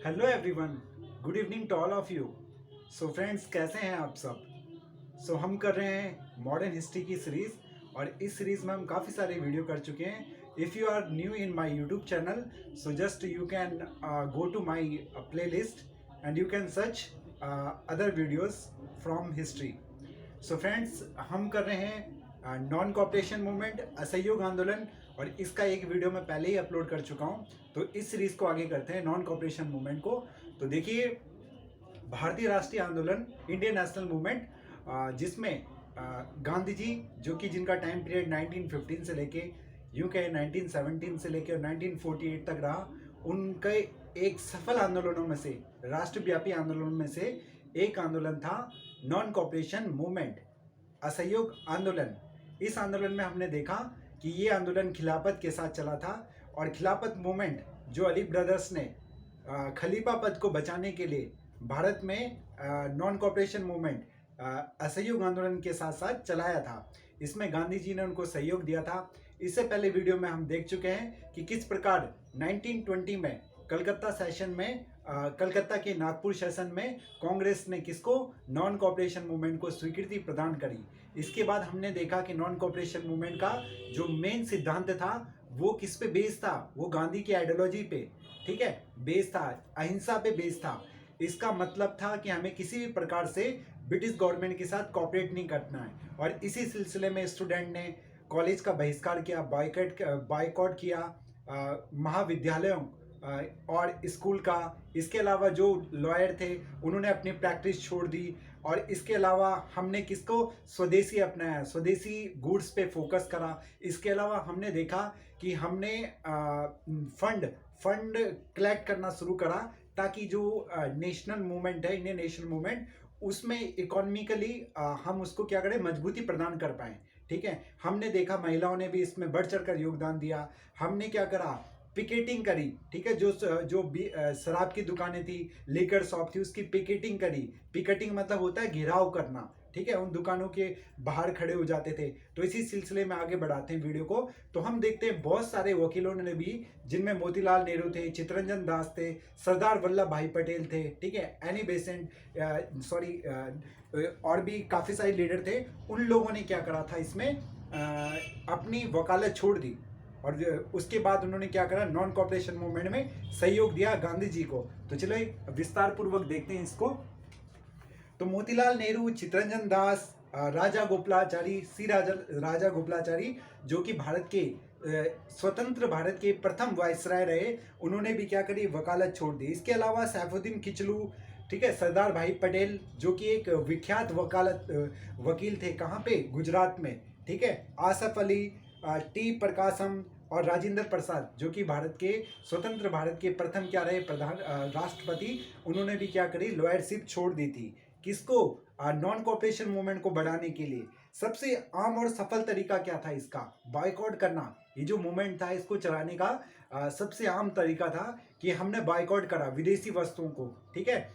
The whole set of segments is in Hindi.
Hello everyone, good evening to all of you. So friends, कैसे हैं आप सब? हम कर रहे हैं मॉडर्न हिस्ट्री की सीरीज़ और इस सीरीज़ में हम काफ़ी सारे वीडियो कर चुके हैं। If you are new in my YouTube channel, so just you can go to my playlist and you can search other videos from history. So friends, हम कर रहे हैं नॉन कॉपरेशन मूवमेंट, असहयोग आंदोलन, और इसका एक वीडियो मैं पहले ही अपलोड कर चुका हूं। तो इस सीरीज़ को आगे करते हैं, नॉन कॉपरेशन मूवमेंट को। तो देखिए, भारतीय राष्ट्रीय आंदोलन, इंडियन नेशनल मूवमेंट, जिसमें गांधी जी, जो कि जिनका टाइम पीरियड 1915 से लेके यूं कहे 1917 से लेके 1948 तक रहा, उनके एक सफल आंदोलनों में से, राष्ट्रव्यापी आंदोलनों में से एक आंदोलन था नॉन कॉपरेशन मूवमेंट, असहयोग आंदोलन। इस आंदोलन में हमने देखा कि ये आंदोलन खिलाफत के साथ चला था, और खिलाफत मूवमेंट जो अली ब्रदर्स ने खलीफा पद को बचाने के लिए भारत में नॉन कॉपरेशन मूवमेंट, असहयोग आंदोलन के साथ साथ चलाया था। इसमें गांधी जी ने उनको सहयोग दिया था। इससे पहले वीडियो में हम देख चुके हैं कि किस प्रकार 1920 में कलकत्ता सेशन में, कलकत्ता के नागपुर सेशन में कांग्रेस ने किसको, नॉन कॉपरेशन मूवमेंट को स्वीकृति प्रदान करी। इसके बाद हमने देखा कि नॉन कॉपरेशन मूवमेंट का जो मेन सिद्धांत था वो किस पे बेस था, वो गांधी की आइडियोलॉजी पे, ठीक है, बेस था, अहिंसा पे बेस था। इसका मतलब था कि हमें किसी भी प्रकार से ब्रिटिश गवर्नमेंट के साथ कॉपरेट नहीं करना है। और इसी सिलसिले में स्टूडेंट ने कॉलेज का बहिष्कार किया, बाइकआउट किया, महाविद्यालयों और स्कूल का। इसके अलावा जो लॉयर थे उन्होंने अपनी प्रैक्टिस छोड़ दी। और इसके अलावा हमने किसको, स्वदेशी अपनाया, स्वदेशी गुड्स पे फोकस करा। इसके अलावा हमने देखा कि हमने फंड फंड कलेक्ट करना शुरू करा, ताकि जो नेशनल मूवमेंट है, इंडियन नेशनल मूवमेंट, उसमें इकोनॉमिकली हम उसको क्या करें, मजबूती प्रदान कर पाए। ठीक है, हमने देखा महिलाओं ने भी इसमें बढ़ चढ़कर योगदान दिया। हमने क्या करा, पिकेटिंग करी। ठीक है, शराब की दुकानें थी, लेकर शॉप थी, उसकी पिकेटिंग करी। पिकेटिंग मतलब होता है घेराव करना। ठीक है, उन दुकानों के बाहर खड़े हो जाते थे। तो इसी सिलसिले में आगे बढ़ाते हैं वीडियो को। तो हम देखते हैं बहुत सारे वकीलों ने भी, जिनमें मोतीलाल नेहरू थे, चित्तरंजन दास थे, सरदार वल्लभ भाई पटेल थे, ठीक है, एनी बेसेंट, और भी काफ़ी सारे लीडर थे। उन लोगों ने क्या करा था, इसमें अपनी वकालत छोड़ दी, और उसके बाद उन्होंने क्या करा, नॉन कॉपरेशन मूवमेंट में सहयोग दिया गांधी जी को। तो चलो विस्तार पूर्वक देखते हैं इसको। तो मोतीलाल नेहरू, चित्तरंजन दास, राजा गोपालाचारी, राजा गोपालाचारी, जो कि भारत के स्वतंत्र भारत के प्रथम वायसराय रहे, उन्होंने भी क्या करी, वकालत छोड़ दी। इसके अलावा सैफुद्दीन किचलू, ठीक है, सरदार भाई पटेल, जो कि एक विख्यात वकील थे, कहाँ पे, गुजरात में, ठीक है, आसफ अली, टी प्रकाशम और राजेंद्र प्रसाद, जो कि भारत के स्वतंत्र भारत के प्रथम क्या रहे, राष्ट्रपति, उन्होंने भी क्या करी, लॉयरशिप छोड़ दी थी। किसको, नॉन कॉपरेशन मूवमेंट को बढ़ाने के लिए। सबसे आम और सफल तरीका क्या था इसका, बायकॉट करना। ये जो मूवमेंट था, इसको चलाने का सबसे आम तरीका था कि हमने बायकॉट करा विदेशी वस्तुओं को। ठीक है,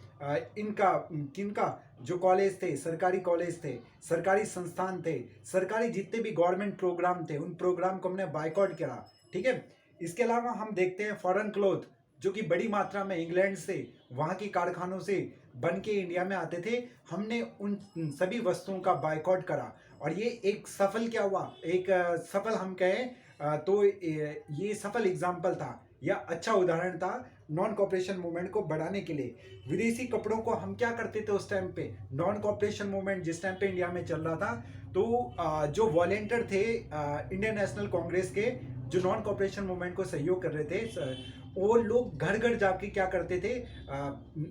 किनका, जो कॉलेज थे, सरकारी कॉलेज थे, सरकारी संस्थान थे, सरकारी जितने भी गवर्नमेंट प्रोग्राम थे, उन प्रोग्राम को हमने बायकॉट करा। ठीक है, इसके अलावा हम देखते हैं फॉरेन क्लोथ, जो कि बड़ी मात्रा में इंग्लैंड से, वहाँ के कारखानों से बन के इंडिया में आते थे। हमने उन सभी वस्तुओं का बायकॉट करा, और ये एक सफल क्या हुआ, एक सफल हम कहें तो ये सफल एग्जाम्पल था, या अच्छा उदाहरण था नॉन कॉपरेशन मूवमेंट को बढ़ाने के लिए। विदेशी कपड़ों को हम क्या करते थे उस टाइम पे, नॉन कॉपरेशन मूवमेंट जिस टाइम पे इंडिया में चल रहा था, तो जो वॉलेंटियर थे इंडियन नेशनल कांग्रेस के, जो नॉन कॉपरेशन मूवमेंट को सहयोग कर रहे थे, वो लोग घर घर जाके क्या करते थे,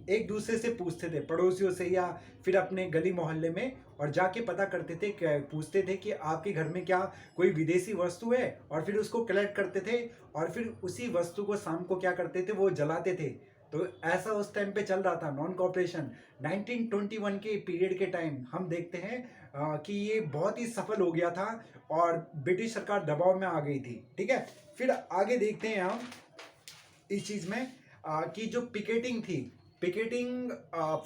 एक दूसरे से पूछते थे, पड़ोसियों से या फिर अपने गली मोहल्ले में, और जाके पता करते थे, पूछते थे कि आपके घर में क्या कोई विदेशी वस्तु है, और फिर उसको कलेक्ट करते थे, और फिर उसी वस्तु को शाम को क्या करते थे, वो जलाते थे। तो ऐसा उस टाइम पे चल रहा था नॉन कॉपरेशन। 1921 के पीरियड के टाइम हम देखते हैं कि ये बहुत ही सफल हो गया था, और ब्रिटिश सरकार दबाव में आ गई थी। ठीक है, फिर आगे देखते हैं हम इस चीज में कि जो पिकेटिंग थी, पिकेटिंग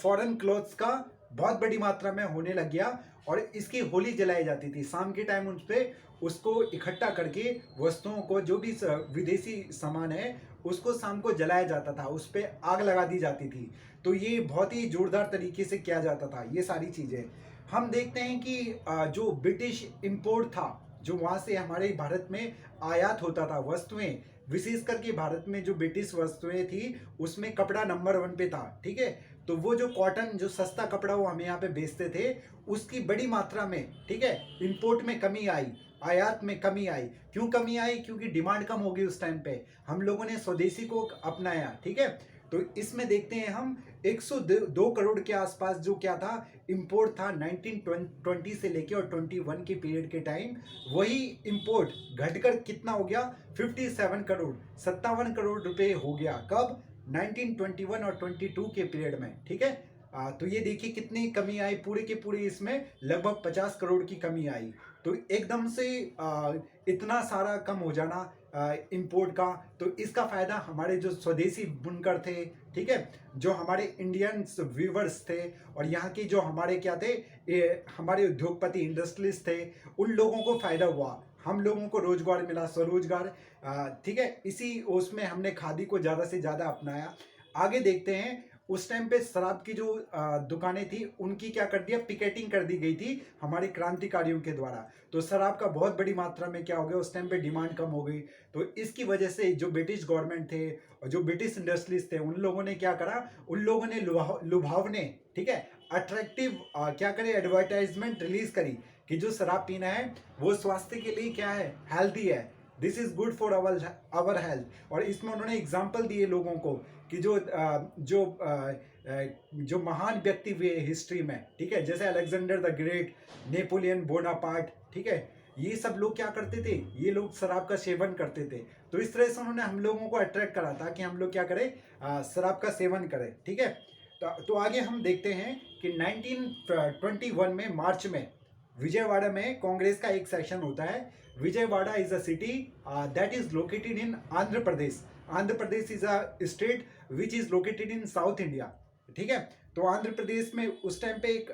फॉरेन क्लोथ्स का बहुत बड़ी मात्रा में होने लग गया, और इसकी होली जलाई जाती थी शाम के टाइम, उन पे उसको इकट्ठा करके वस्तुओं को, जो भी विदेशी सामान है उसको शाम को जलाया जाता था, उस पर आग लगा दी जाती थी। तो ये बहुत ही जोरदार तरीके से किया जाता था ये सारी चीज़ें। हम देखते हैं कि जो ब्रिटिश इंपोर्ट था, जो वहाँ से हमारे भारत में आयात होता था वस्तुएं, विशेष करके भारत में जो ब्रिटिश वस्तुएं थी उसमें कपड़ा नंबर 1 पे था, ठीक है। तो वो जो कॉटन, जो सस्ता कपड़ा वो हमें यहाँ पे बेचते थे, उसकी बड़ी मात्रा में, ठीक है, इंपोर्ट में कमी आई, आयात में कमी आई। क्यों कमी आई? क्योंकि डिमांड कम हो गई उस टाइम पे, हम लोगों ने स्वदेशी को अपनाया, ठीक है। तो इसमें देखते हैं हम 102 करोड़ के आसपास जो क्या था, इंपोर्ट था 1920 से लेके और 21 के पीरियड के टाइम। वही इंपोर्ट घटकर कितना हो गया, 57 करोड़, 57 करोड़ रुपए हो गया। कब? 1921 और 22 के पीरियड में, ठीक है। तो ये देखिए कितनी कमी आई, पूरे के पूरे इसमें लगभग 50 करोड़ की कमी आई। तो एकदम से इतना सारा कम हो जाना इंपोर्ट का, तो इसका फायदा हमारे जो स्वदेशी बुनकर थे, ठीक है, जो हमारे इंडियंस वीवर्स थे, और यहाँ की जो हमारे क्या थे, हमारे उद्योगपति इंडस्ट्रियलिस्ट थे, उन लोगों को फायदा हुआ, हम लोगों को रोजगार मिला, स्वरोजगार, ठीक है। इसी उसमें हमने खादी को ज़्यादा से ज़्यादा अपनाया। आगे देखते हैं, उस टाइम पे शराब की जो दुकानें थी उनकी क्या कर दिया, पिकेटिंग कर दी गई थी हमारे क्रांतिकारियों के द्वारा। तो शराब का बहुत बड़ी मात्रा में क्या हो गया, उस टाइम पे डिमांड कम हो गई। तो इसकी वजह से जो ब्रिटिश गवर्नमेंट थे और जो ब्रिटिश इंडस्ट्रीज थे, उन लोगों ने क्या करा, उन लोगों ने लुभावने, ठीक है, अट्रैक्टिव क्या करे, एडवर्टाइजमेंट रिलीज करी कि जो शराब पीना है वो स्वास्थ्य के लिए क्या है, हेल्दी है, this is good for our health. और इसमें उन्होंने एग्जाम्पल दिए लोगों को कि जो महान व्यक्ति हुए हिस्ट्री में, ठीक है, जैसे Alexander the great, Napoleon Bonaparte, ठीक है, ये सब लोग क्या करते थे, ये लोग शराब का सेवन करते थे। तो इस तरह से उन्होंने हम लोगों को अट्रैक्ट करा था कि हम लोग क्या करें, शराब का सेवन करें, ठीक है। तो आगे हम देखते हैं कि 1921 में मार्च में विजयवाड़ा में कांग्रेस का एक सेशन होता है। Vijayawada is a city that is located in Andhra Pradesh. Andhra Pradesh is a state which is located in south India, ठीक है। तो आंध्र प्रदेश में उस टाइम पे एक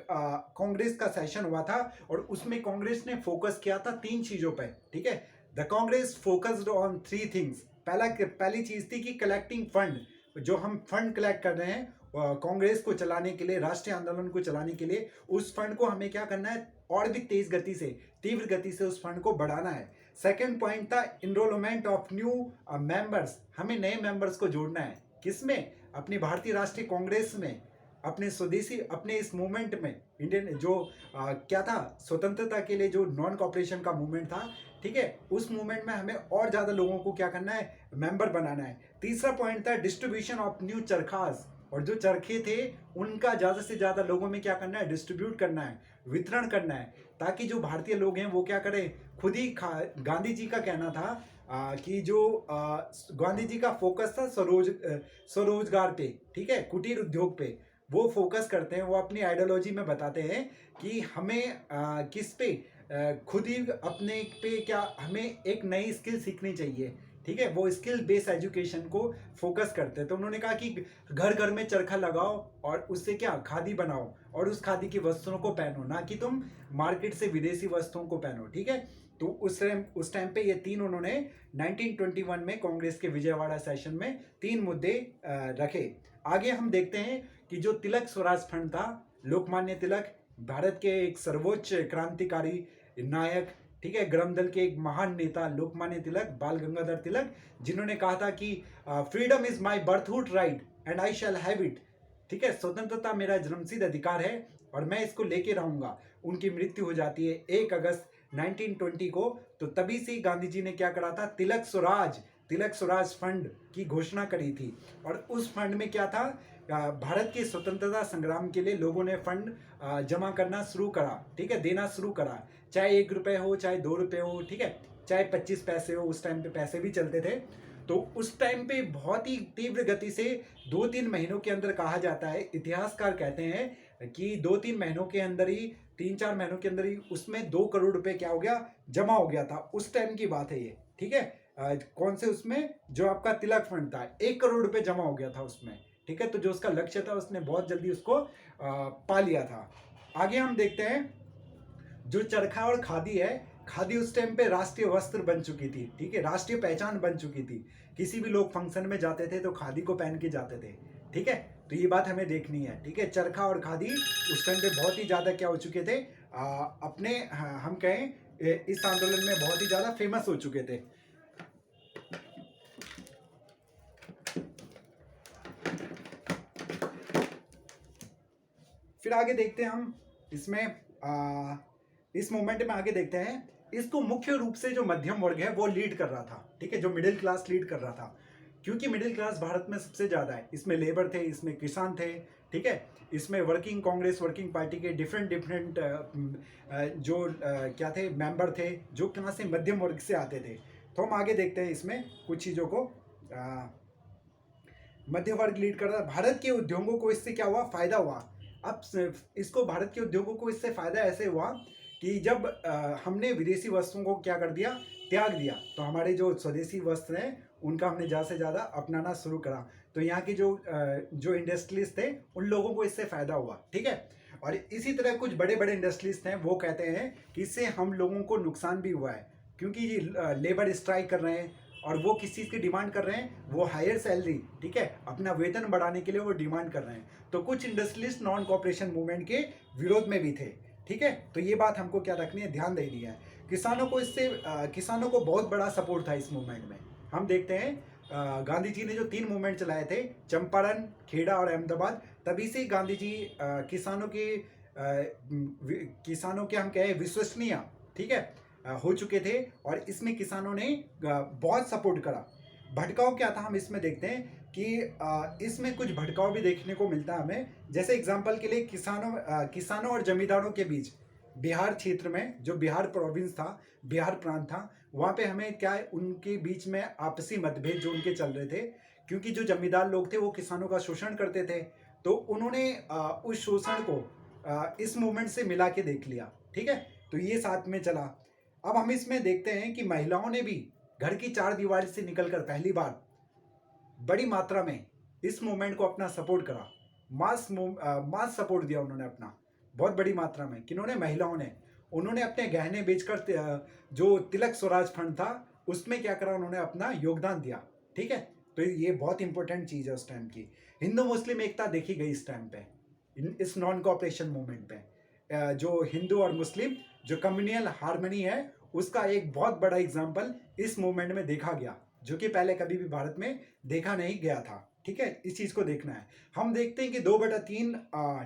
कांग्रेस का सेशन हुआ था, और उसमें कांग्रेस ने फोकस किया था 3 चीजों पे, ठीक है। The Congress focused on 3 things. पहली चीज थी कि कलेक्टिंग फंड, जो हम फंड कलेक्ट कर रहे हैं कांग्रेस को चलाने के लिए, राष्ट्रीय आंदोलन को चलाने के लिए, उस फंड को हमें क्या करना है, और भी तेज गति से, तीव्र गति से उस फंड को बढ़ाना है। सेकेंड पॉइंट था इनरोलमेंट ऑफ न्यू मेंबर्स, हमें नए मेंबर्स को जोड़ना है, किसमें, अपनी भारतीय राष्ट्रीय कांग्रेस में, अपने स्वदेशी, अपने इस मूवमेंट में, इंडियन जो क्या था, स्वतंत्रता के लिए जो नॉन कॉपरेशन का मूवमेंट था, ठीक है, उस मूवमेंट में हमें और ज्यादा लोगों को क्या करना है, मेंबर बनाना है। तीसरा पॉइंट था डिस्ट्रीब्यूशन ऑफ न्यू चरखास, और जो चरखे थे उनका ज्यादा से ज्यादा लोगों में क्या करना है, डिस्ट्रीब्यूट करना है, वितरण करना है, ताकि जो भारतीय लोग हैं वो क्या करें, खुद ही गांधी जी का कहना था कि जो गांधी जी का फोकस था स्वरोजगार पे, ठीक है, कुटीर उद्योग पे वो फोकस करते हैं। वो अपनी आइडियोलॉजी में बताते हैं कि हमें किस पे, खुद ही अपने पे क्या, हमें एक नई स्किल सीखनी चाहिए, ठीक है। वो स्किल बेस्ड एजुकेशन को फोकस करते हैं। तो उन्होंने कहा कि घर घर में चरखा लगाओ और उससे क्या, खादी बनाओ, और उस खादी की वस्त्रों को पहनो, ना कि तुम मार्केट से विदेशी वस्तुओं को पहनो, ठीक है। तो उस टाइम पे ये 3 उन्होंने 1921 में कांग्रेस के विजयवाड़ा सेशन में 3 मुद्दे रखे। आगे हम देखते हैं कि जो तिलक स्वराज फंड था, लोकमान्य तिलक, भारत के एक सर्वोच्च क्रांतिकारी नायक, ठीक है, ग्राम दल के एक महान नेता लोकमान्य तिलक, बाल गंगाधर तिलक, जिन्होंने कहा था कि freedom is my birthhood right and I shall have it, ठीक है, स्वतंत्रता मेरा जन्मसिद्ध अधिकार है और मैं इसको लेके रहूंगा। उनकी मृत्यु हो जाती है 1 अगस्त 1920 को। तो तभी से गांधी जी ने क्या करा था, तिलक स्वराज फंड की घोषणा करी थी। और उस फंड में क्या था, भारत के स्वतंत्रता संग्राम के लिए लोगों ने फंड जमा करना शुरू करा, ठीक है, देना शुरू करा, चाहे 1 रुपए हो, चाहे 2 रुपए हो, ठीक है, चाहे 25 पैसे हो, उस टाइम पे पैसे भी चलते थे। तो उस टाइम पे बहुत ही तीव्र गति से 2-3 महीनों के अंदर, कहा जाता है, इतिहासकार कहते हैं कि 2-3 महीनों के अंदर ही, 3-4 महीनों के अंदर ही उसमें 2 करोड़ रुपए क्या हो गया, जमा हो गया था। उस टाइम की बात है ये, ठीक है। कौन से, उसमें जो आपका तिलक फंड था, 1 करोड़ रुपए जमा हो गया था उसमें, ठीक है। तो जो उसका लक्ष्य था उसने बहुत जल्दी उसको पा लिया था। आगे हम देखते हैं जो चरखा और खादी है, खादी उस टाइम पे राष्ट्रीय वस्त्र बन चुकी थी, ठीक है, राष्ट्रीय पहचान बन चुकी थी। किसी भी लोग फंक्शन में जाते थे तो खादी को पहन के जाते थे, ठीक है। तो ये बात हमें देखनी है, ठीक है। चरखा और खादी उस टाइम पे बहुत ही ज़्यादा क्या हो चुके थे, अपने हम कहें इस आंदोलन में बहुत ही ज़्यादा फेमस हो चुके थे। फिर आगे देखते हैं हम इसमें इस मोमेंट में आगे देखते हैं। इसको मुख्य रूप से जो मध्यम वर्ग है वो लीड कर रहा था, ठीक है, जो मिडिल क्लास लीड कर रहा था, क्योंकि मिडिल क्लास भारत में सबसे ज़्यादा है। इसमें लेबर थे, इसमें किसान थे, ठीक है, इसमें वर्किंग कांग्रेस, वर्किंग पार्टी के डिफरेंट जो क्या थे मेंबर थे, जो कहाँ से मध्यम वर्ग से आते थे। तो हम आगे देखते हैं इसमें कुछ चीज़ों को। मध्य वर्ग लीड कर रहा, भारत के उद्योगों को इससे क्या हुआ, फायदा हुआ। अब इसको भारत के उद्योगों को इससे फायदा ऐसे हुआ कि जब हमने विदेशी वस्तुओं को क्या कर दिया, त्याग दिया, तो हमारे जो स्वदेशी वस्त्र हैं उनका हमने ज़्यादा से ज़्यादा अपनाना शुरू करा। तो यहाँ के जो इंडस्ट्रीज थे उन लोगों को इससे फायदा हुआ, ठीक है। और इसी तरह कुछ बड़े बड़े इंडस्ट्रीज हैं, वो कहते हैं कि इससे हम लोगों को नुकसान भी हुआ है, क्योंकि लेबर स्ट्राइक कर रहे हैं और वो किस चीज़ की डिमांड कर रहे हैं, वो हायर सैलरी, ठीक है, अपना वेतन बढ़ाने के लिए वो डिमांड कर रहे हैं। तो कुछ इंडस्ट्रियलिस्ट नॉन कॉपरेशन मूवमेंट के विरोध में भी थे, ठीक है। तो ये बात हमको क्या रखनी है, ध्यान देनी है। किसानों को इससे किसानों को बहुत बड़ा सपोर्ट था इस मूवमेंट में। हम देखते हैं गांधी जी ने जो 3 मूवमेंट चलाए थे, चंपारण, खेड़ा और अहमदाबाद, तभी से गांधी जी किसानों के हम कहें विश्वसनीय, ठीक है, हो चुके थे। और इसमें किसानों ने बहुत सपोर्ट करा। भटकाव क्या था, हम इसमें देखते हैं कि इसमें कुछ भटकाव भी देखने को मिलता है हमें। जैसे एग्जांपल के लिए किसानों और जमींदारों के बीच बिहार क्षेत्र में, जो बिहार प्रोविंस था, बिहार प्रांत था, वहाँ पे हमें क्या है, उनके बीच में आपसी मतभेद जो उनके चल रहे थे, क्योंकि जो जमींदार लोग थे वो किसानों का शोषण करते थे। तो उन्होंने उस शोषण को इस मूवमेंट से मिला के देख लिया, ठीक है। तो ये साथ में चला। अब हम इसमें देखते हैं कि महिलाओं ने भी घर की 4 दीवार से निकलकर पहली बार बड़ी मात्रा में इस मूवमेंट को अपना सपोर्ट करा। मास सपोर्ट दिया उन्होंने अपना, बहुत बड़ी मात्रा में। किन्होंने, महिलाओं ने। उन्होंने अपने गहने बेचकर जो तिलक स्वराज फंड था उसमें क्या करा, उन्होंने अपना योगदान दिया, ठीक है। तो ये बहुत इंपॉर्टेंट चीज़ है उस टाइम की। हिंदू मुस्लिम एकता देखी गई इस टाइम पे, इस नॉन कॉपरेशन मूवमेंट पे। जो हिंदू और मुस्लिम जो कम्युनल हार्मनी है, उसका एक बहुत बड़ा एग्जाम्पल इस मूवमेंट में देखा गया, जो कि पहले कभी भी भारत में देखा नहीं गया था, ठीक है। इस चीज़ को देखना है। हम देखते हैं कि 2/3,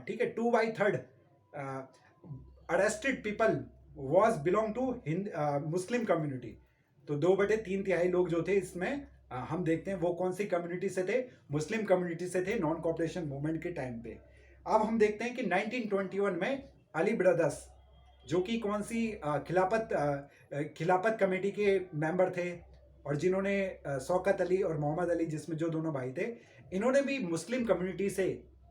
ठीक है, 2/3 arrested people was belong to Muslim community. तो 2/3 लोग जो थे इसमें हम देखते हैं वो कौन सी कम्युनिटी से थे, मुस्लिम कम्युनिटी से थे, नॉन कॉपरेशन मूवमेंट के टाइम पे। अब हम देखते हैं कि 1921 में अली ब्रदर्स, जो कि कौन सी खिलाफत कमेटी के मेंबर थे, और जिन्होंने शौकत अली और मोहम्मद अली, जिसमें जो दोनों भाई थे, इन्होंने भी मुस्लिम कम्युनिटी से,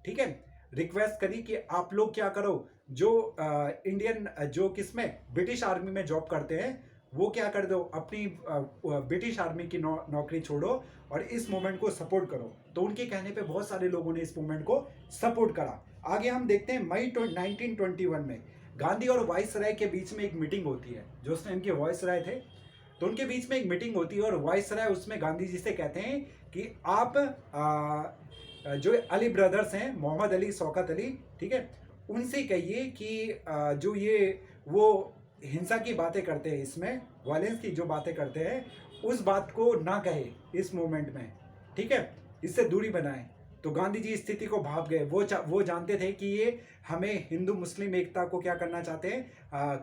ठीक है, रिक्वेस्ट करी कि आप लोग क्या करो, जो इंडियन जो किसमें ब्रिटिश आर्मी में जॉब करते हैं, वो क्या कर दो, अपनी ब्रिटिश आर्मी की नौकरी छोड़ो और इस मूवमेंट को सपोर्ट करो। तो उनके कहने पे बहुत सारे लोगों ने इस मूवमेंट को सपोर्ट करा। आगे हम देखते हैं मई 1921 में गांधी और वाइसराय के बीच में एक मीटिंग होती है। जो उस टाइम के वाइसराय थे, तो उनके बीच में एक मीटिंग होती है और वाइसराय उसमें गांधी जी से कहते हैं कि आप जो अली ब्रदर्स हैं, मोहम्मद अली, शौकत अली, ठीक है, उनसे कहिए कि जो ये वो हिंसा की बातें करते हैं, इसमें वायलेंस की जो बातें करते हैं, उस बात को ना कहे इस मूवमेंट में, ठीक है, इससे दूरी बनाएं। तो गांधी जी स्थिति को भाप गए। वो जानते थे कि ये हमें हिंदू मुस्लिम एकता को क्या करना चाहते हैं,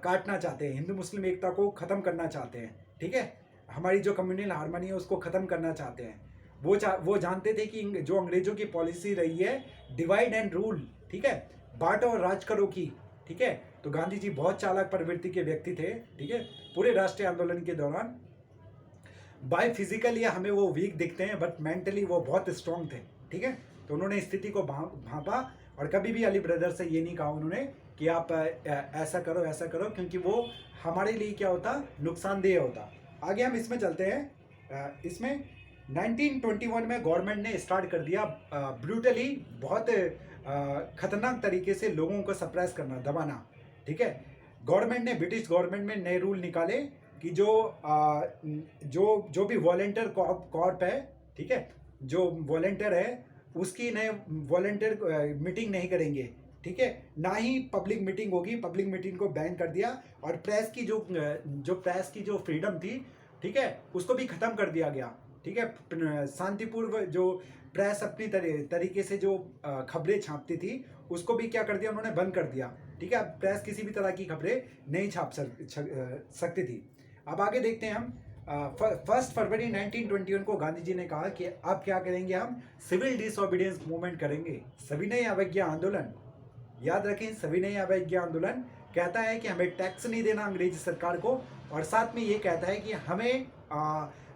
काटना चाहते हैं, हिंदू मुस्लिम एकता को ख़त्म करना चाहते हैं, ठीक है, हमारी जो कम्युनल हार्मनी है उसको ख़त्म करना चाहते हैं। वो जानते थे कि जो अंग्रेजों की पॉलिसी रही है डिवाइड एंड रूल, ठीक है, बांटो और राज करो की, ठीक है। तो गांधी जी बहुत चालाक प्रवृत्ति के व्यक्ति थे, ठीक है। पूरे राष्ट्रीय आंदोलन के दौरान बाय फिजिकली हमें वो वीक दिखते हैं, बट मेंटली वो बहुत स्ट्रांग थे, ठीक है। तो उन्होंने स्थिति को भांपा और कभी भी अली ब्रदर से ये नहीं कहा उन्होंने कि आप ऐसा करो, क्योंकि वो हमारे लिए क्या होता, नुकसानदेह होता। आगे हम इसमें चलते हैं। इसमें 1921 में गवर्नमेंट ने स्टार्ट कर दिया ब्रूटली, बहुत खतरनाक तरीके से लोगों को सप्रेस करना, दबाना, ठीक है। गवर्नमेंट ने, ब्रिटिश गवर्नमेंट में नए रूल निकाले कि जो भी वॉलेंटियर कॉर्प है, ठीक है, जो वॉलेंटियर है उसकी नए वॉलेंटियर मीटिंग नहीं करेंगे, ठीक है, ना ही पब्लिक मीटिंग होगी, पब्लिक मीटिंग को बैन कर दिया। और प्रेस की जो फ्रीडम थी, ठीक है, उसको भी ख़त्म कर दिया गया, ठीक है। शांतिपूर्व जो प्रेस अपनी तरीके से जो खबरें छापती थी उसको भी क्या कर दिया उन्होंने, बंद कर दिया, ठीक है। प्रेस किसी भी तरह की खबरें नहीं छाप सकती थी। अब आगे देखते हैं हम। 1 फरवरी 1921 को गांधी जी ने कहा कि अब क्या करेंगे, हम सिविल डिसओबीडियंस मूवमेंट करेंगे, सविनय अवज्ञा आंदोलन। याद रखें, सविनय अवज्ञा आंदोलन कहता है कि हमें टैक्स नहीं देना अंग्रेजी सरकार को, और साथ में ये कहता है कि हमें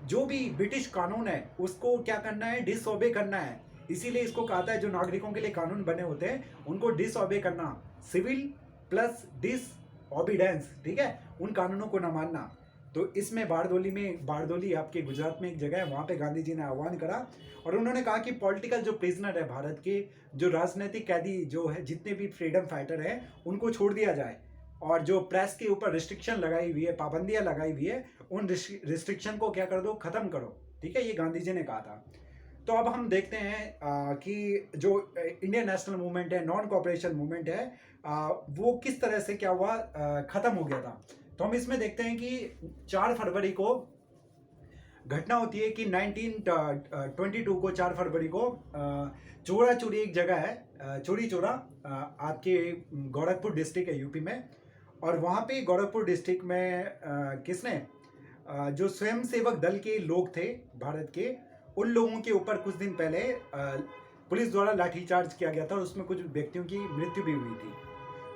जो भी ब्रिटिश कानून है उसको क्या करना है, डिसओबे करना है। इसीलिए इसको कहता है जो नागरिकों के लिए कानून बने होते हैं उनको डिसओबे करना, सिविल प्लस डिसओबीडेंस, ठीक है, उन कानूनों को ना मानना। तो इसमें बारडोली आपके गुजरात में एक जगह है, वहाँ पे गांधी जी ने आह्वान करा और उन्होंने कहा कि पॉलिटिकल जो प्रिजनर है भारत के, जो राजनीतिक कैदी जो है, जितने भी फ्रीडम फाइटर हैं उनको छोड़ दिया जाए, और जो प्रेस के ऊपर रिस्ट्रिक्शन लगाई हुई है, पाबंदियां लगाई हुई है, उन रिस्ट्रिक्शन को क्या कर दो, खत्म करो, ठीक है, ये गांधी जी ने कहा था। तो अब हम देखते हैं कि जो इंडियन नेशनल मूवमेंट है, नॉन कॉपरेशन मूवमेंट है, वो किस तरह से क्या हुआ, खत्म हो गया था। तो हम इसमें देखते हैं कि 4 फरवरी को घटना होती है कि 1922 को 4 फरवरी को चोरा चोरी एक जगह है, चोरी चोरा, आपके गोरखपुर डिस्ट्रिक्ट है यूपी में। और वहाँ पे गोरखपुर डिस्ट्रिक्ट में किसने, जो स्वयंसेवक दल के लोग थे भारत के, उन लोगों के ऊपर कुछ दिन पहले पुलिस द्वारा लाठीचार्ज किया गया था और उसमें कुछ व्यक्तियों की मृत्यु भी हुई थी।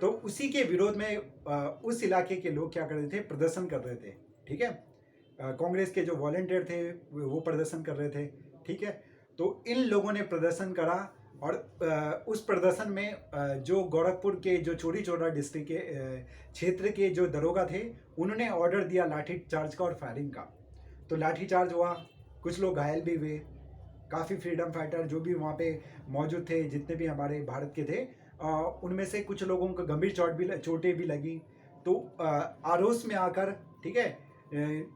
तो उसी के विरोध में उस इलाके के लोग क्या कर रहे थे, प्रदर्शन कर रहे थे, ठीक है। कांग्रेस के जो वॉलेंटियर थे वो प्रदर्शन कर रहे थे, ठीक है। तो इन लोगों ने प्रदर्शन करा और उस प्रदर्शन में जो गोरखपुर के जो चोरी चौरा डिस्ट्रिक्ट के क्षेत्र के जो दरोगा थे उन्होंने ऑर्डर दिया लाठी चार्ज का और फायरिंग का। तो लाठी चार्ज हुआ, कुछ लोग घायल भी हुए, काफ़ी फ्रीडम फाइटर जो भी वहाँ पे मौजूद थे, जितने भी हमारे भारत के थे, उनमें से कुछ लोगों को गंभीर चोटें भी लगी। तो आरोस में आकर, ठीक है,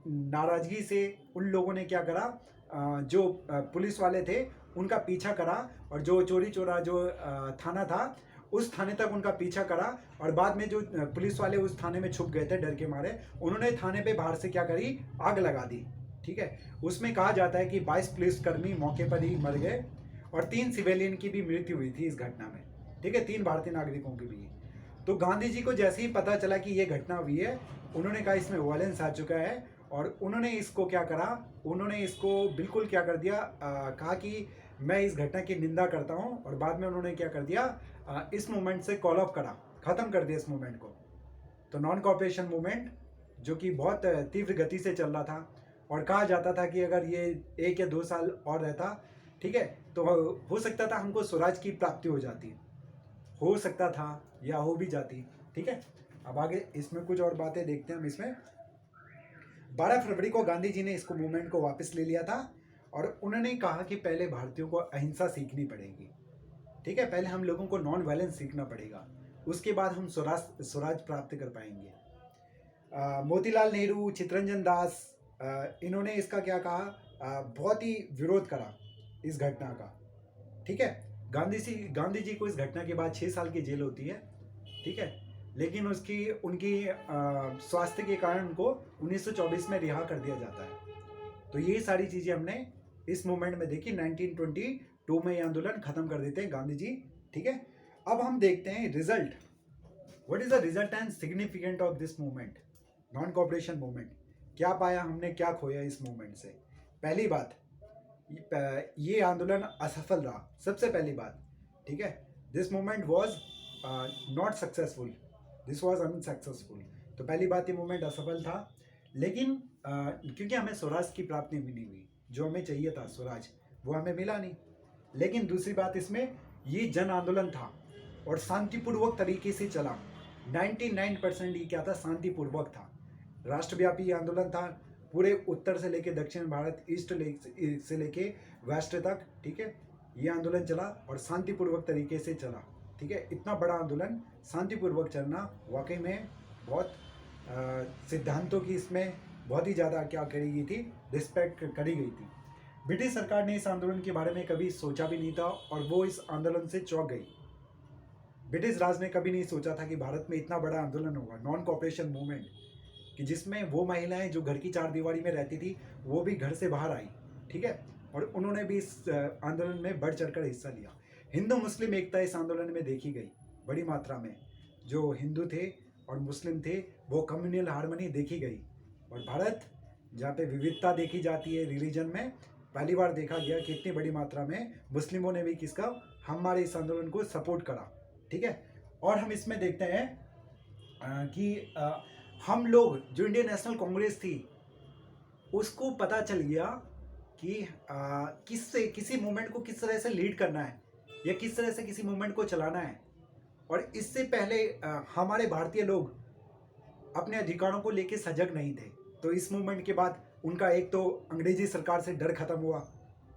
नाराजगी से उन लोगों ने क्या करा, जो पुलिस वाले थे उनका पीछा करा, और जो चोरी चोरा जो थाना था उस थाने तक उनका पीछा करा, और बाद में जो पुलिस वाले उस थाने में छुप गए थे डर के मारे, उन्होंने थाने पे बाहर से क्या करी, आग लगा दी, ठीक है। उसमें कहा जाता है कि 22 पुलिसकर्मी मौके पर ही मर गए और 3 सिविलियन की भी मृत्यु हुई थी इस घटना में, ठीक है, 3 भारतीय नागरिकों की भी। तो गांधी जी को जैसे ही पता चला कि ये घटना हुई है, उन्होंने कहा इसमें वायलेंस आ चुका है, और उन्होंने इसको क्या करा, उन्होंने इसको बिल्कुल क्या कर दिया, कहा कि मैं इस घटना की निंदा करता हूँ, और बाद में उन्होंने क्या कर दिया, इस मूवमेंट से कॉल ऑफ करा, ख़त्म कर दिया इस मूवमेंट को। तो नॉन कॉपरेशन मूवमेंट जो कि बहुत तीव्र गति से चल रहा था, और कहा जाता था कि अगर ये 1 या 2 साल और रहता, ठीक है, तो हो सकता था हमको स्वराज की प्राप्ति हो जाती, हो सकता था या हो भी जाती, ठीक है। अब आगे इसमें कुछ और बातें देखते हैं हम। इसमें 12 फरवरी को गांधी जी ने इसको मूवमेंट को वापस ले लिया था, और उन्होंने कहा कि पहले भारतीयों को अहिंसा सीखनी पड़ेगी, ठीक है, पहले हम लोगों को नॉन वायलेंस सीखना पड़ेगा, उसके बाद हम स्वराज प्राप्त कर पाएंगे। मोतीलाल नेहरू, चित्तरंजन दास, इन्होंने इसका क्या कहा, बहुत ही विरोध करा इस घटना का, ठीक है। गांधी जी को इस घटना के बाद 6 साल की जेल होती है, ठीक है, लेकिन उनकी स्वास्थ्य के कारण उनको 1924 में रिहा कर दिया जाता है। तो ये सारी चीज़ें हमने इस मूवमेंट में देखी। 1922 में ये आंदोलन खत्म कर देते हैं गांधी जी, ठीक है। अब हम देखते हैं result, what is the result and significant of this movement, non cooperation movement. क्या पाया हमने, क्या खोया इस मूवमेंट से। पहली बात, ये आंदोलन असफल रहा, सबसे पहली बात, ठीक है। This movement was not successful, this was unsuccessful. तो पहली बात, ये मूवमेंट असफल था, लेकिन क्योंकि हमें स्वराज की प्राप्ति भी नहीं हुई, जो हमें चाहिए था स्वराज वो हमें मिला नहीं। लेकिन दूसरी बात, इसमें ये जन आंदोलन था और शांतिपूर्वक तरीके से चला। 99% ये क्या था, शांतिपूर्वक था, राष्ट्रव्यापी आंदोलन था, पूरे उत्तर से लेके दक्षिण भारत, ईस्ट से लेके वेस्ट तक, ठीक है, ये आंदोलन चला और शांतिपूर्वक तरीके से चला, ठीक है। इतना बड़ा आंदोलन शांतिपूर्वक चलना वाकई में बहुत सिद्धांतों की इसमें बहुत ही ज़्यादा क्या करी गई थी, रिस्पेक्ट करी गई थी। ब्रिटिश सरकार ने इस आंदोलन के बारे में कभी सोचा भी नहीं था और वो इस आंदोलन से चौंक गई। ब्रिटिश राज ने कभी नहीं सोचा था कि भारत में इतना बड़ा आंदोलन होगा, नॉन कॉपरेशन मूवमेंट, कि जिसमें वो महिलाएं जो घर की चार दीवारी में रहती थी वो भी घर से बाहर आई, ठीक है, और उन्होंने भी इस आंदोलन में बढ़ चढ़कर हिस्सा लिया। हिंदू मुस्लिम एकता इस आंदोलन में देखी गई बड़ी मात्रा में। जो हिंदू थे और मुस्लिम थे वो कम्युनल हार्मनी देखी गई। और भारत जहाँ पे विविधता देखी जाती है रिलीजन में, पहली बार देखा गया कि इतनी बड़ी मात्रा में मुस्लिमों ने भी किसका, हमारे इस आंदोलन को सपोर्ट करा, ठीक है। और हम इसमें देखते हैं कि हम लोग जो इंडियन नेशनल कांग्रेस थी उसको पता चल गया कि किससे किसी मूवमेंट को किस तरह से लीड करना है या किस तरह से किसी मूवमेंट को चलाना है। और इससे पहले हमारे भारतीय लोग अपने अधिकारों को लेकर सजग नहीं थे। तो इस मूवमेंट के बाद उनका एक तो अंग्रेजी सरकार से डर खत्म हुआ,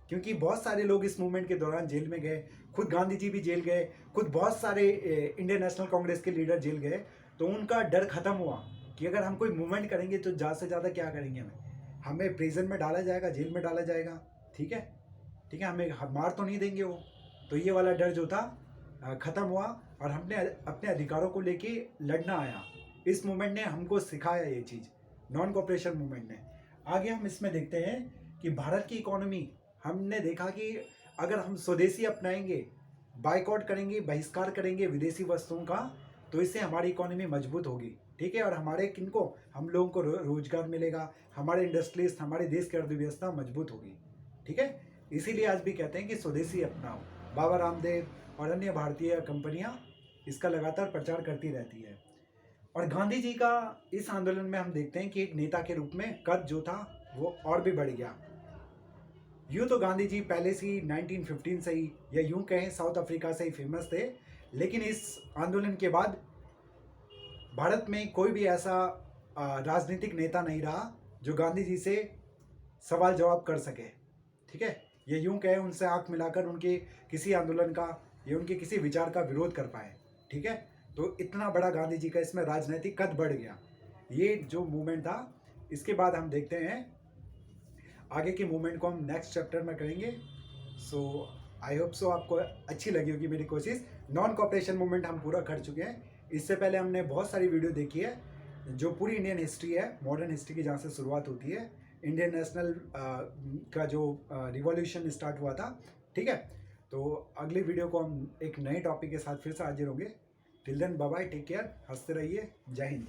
क्योंकि बहुत सारे लोग इस मूवमेंट के दौरान जेल में गए, खुद गांधी जी भी जेल गए, खुद बहुत सारे इंडियन नेशनल कांग्रेस के लीडर जेल गए। तो उनका डर खत्म हुआ कि अगर हम कोई मूवमेंट करेंगे तो ज़्यादा से ज़्यादा क्या करेंगे, हमें प्रिजन में डाला जाएगा, जेल में डाला जाएगा, ठीक है, ठीक है, हमें मार तो नहीं देंगे वो। तो ये वाला डर जो था ख़त्म हुआ और हमने अपने अधिकारों को लेके लड़ना आया। इस मूवमेंट ने हमको सिखाया ये चीज़, नॉन कॉपरेशन मूवमेंट ने। आगे हम इसमें देखते हैं कि भारत की इकोनॉमी, हमने देखा कि अगर हम स्वदेशी अपनाएंगे, बाइकआउट करेंगे, बहिष्कार करेंगे विदेशी वस्तुओं का, तो इससे हमारी इकोनॉमी मजबूत होगी, ठीक है। और हमारे किनको, हम लोगों को रोजगार मिलेगा, हमारे इंडस्ट्रीज, हमारे देश की अर्थव्यवस्था मजबूत होगी, ठीक है। इसीलिए आज भी कहते हैं कि स्वदेशी अपनाओ। बाबा रामदेव और अन्य भारतीय कंपनियां इसका लगातार प्रचार करती रहती है। और गांधी जी का इस आंदोलन में हम देखते हैं कि एक नेता के रूप में कद जो था वो और भी बढ़ गया। यूँ तो गांधी जी पहले से ही 1915 से ही, या यूँ कहें साउथ अफ्रीका से ही फेमस थे, लेकिन इस आंदोलन के बाद भारत में कोई भी ऐसा राजनीतिक नेता नहीं रहा जो गांधी जी से सवाल जवाब कर सके, ठीक है। ये यूँ कहें उनसे आंख मिलाकर उनके किसी आंदोलन का या उनके किसी विचार का विरोध कर पाए, ठीक है। तो इतना बड़ा गांधी जी का इसमें राजनीतिक कद बढ़ गया, ये जो मूवमेंट था। इसके बाद हम देखते हैं आगे के मूवमेंट को हम नेक्स्ट चैप्टर में करेंगे। सो आई होप सो आपको अच्छी लगी होगी मेरी कोशिश। नॉन कॉपरेशन मूवमेंट हम पूरा कर चुके हैं। इससे पहले हमने बहुत सारी वीडियो देखी है जो पूरी इंडियन हिस्ट्री है, मॉडर्न हिस्ट्री की, जहाँ से शुरुआत होती है, इंडियन नेशनल का जो रिवॉल्यूशन स्टार्ट हुआ था, ठीक है। तो अगली वीडियो को हम एक नए टॉपिक के साथ फिर से हाजिर होंगे। Till then bye bye, take care, हंसते रहिए, जय हिंद।